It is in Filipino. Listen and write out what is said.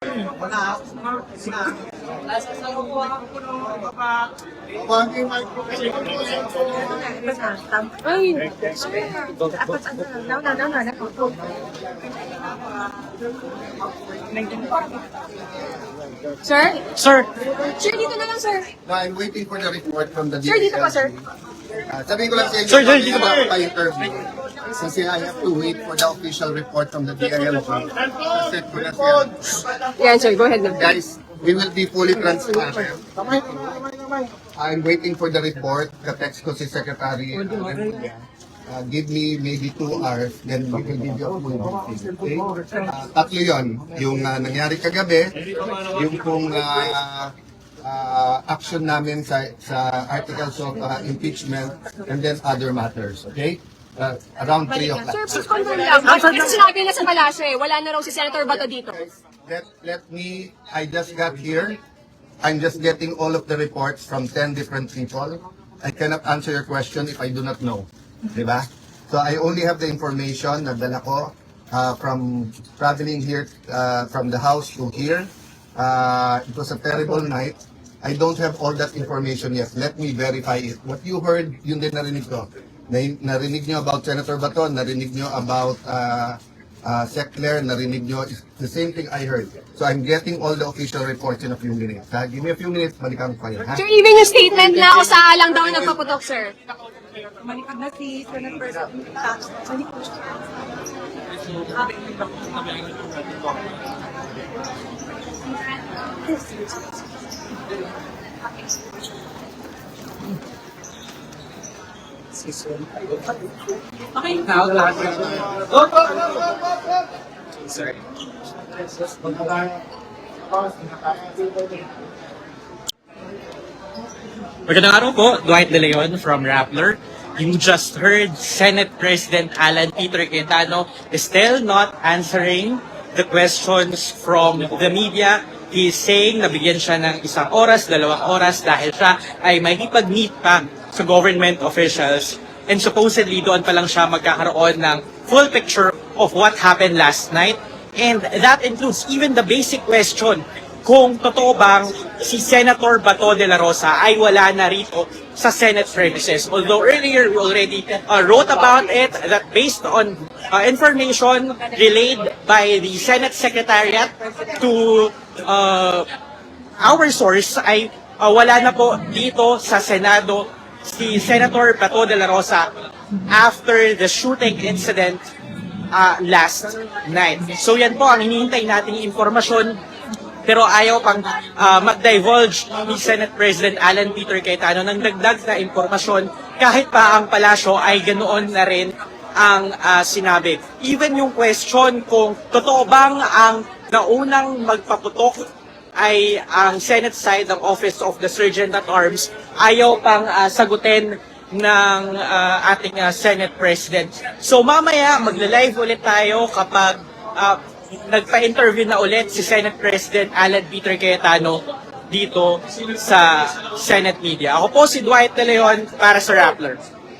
Sir? Sir, Sir, dito na lang, sir. No, I'm waiting for the report from the DSL. Sir, dito pa, sir. Sabihin ko lang sa inyo, Sir, dito pa. interview. Kasi I have to wait for the official report from the DILG. Set ko na siya. Yan, sir. Go ahead na. Guys, we will be fully transparent. I'm waiting for the report. Ka-text ko si Secretary. Give me maybe 2 hours, then we will give you a full briefing. Okay? Tatlo yun. Yung nangyari kagabi, yung kung action namin sa articles of impeachment, and then other matters. Okay? Around 3 o'clock. Sir, please confirm lang. Kasi sinabi na sa palasyo eh. Wala na raw si Senator Bato dito. I just got here. I'm just getting all of the reports from 10 different people. I cannot answer your question if I do not know. Diba? So I only have the information na dala ko from traveling here from the house to here. It was a terrible night. I don't have all that information yet. Let me verify it. What you heard, yun din narinig ko. Narinig nyo about Senator Bato, narinig nyo about Sec Claire, narinig nyo, the same thing I heard. So I'm getting all the official reports in a few minutes. Ha? Give me a few minutes, balikan ko kayo. Ha? Sir, even yung statement na ako sa lang daw nagpaputok, sir. Malikad na si Senator okay, now lahat. Sorry. Magandang araw po, Dwight De Leon from Rappler. You just heard Senate President Alan Peter Cayetano is still not answering the questions from the media. He is saying na bigyan siya ng 1 oras, 2 oras dahil siya ay makikipag-meet pa sa government officials. And supposedly doon pa lang siya magkakaroon ng full picture of what happened last night. And that includes even the basic question kung totoo bang si Senator Bato de la Rosa ay wala na rito sa Senate premises. Although earlier we already wrote about it that based on information relayed by the Senate Secretariat to our source ay wala na po dito sa Senado si Senator Bato de la Rosa after the shooting incident last night. So yan po ang hinihintay nating informasyon. Pero ayaw pang mag-divulge ni Senate President Alan Peter Cayetano ng dagdag na impormasyon kahit pa ang palasyo ay ganoon na rin ang sinabi. Even yung question kung totoo bang ang naunang magpaputok ay ang Senate side ng Office of the Sergeant at Arms, ayaw pang sagutin ng ating Senate President. So mamaya magla-live ulit tayo kapag nagpa-interview na ulit si Senate President Alan Peter Cayetano dito sa Senate Media. Ako po si Dwight De Leon para sa Rappler.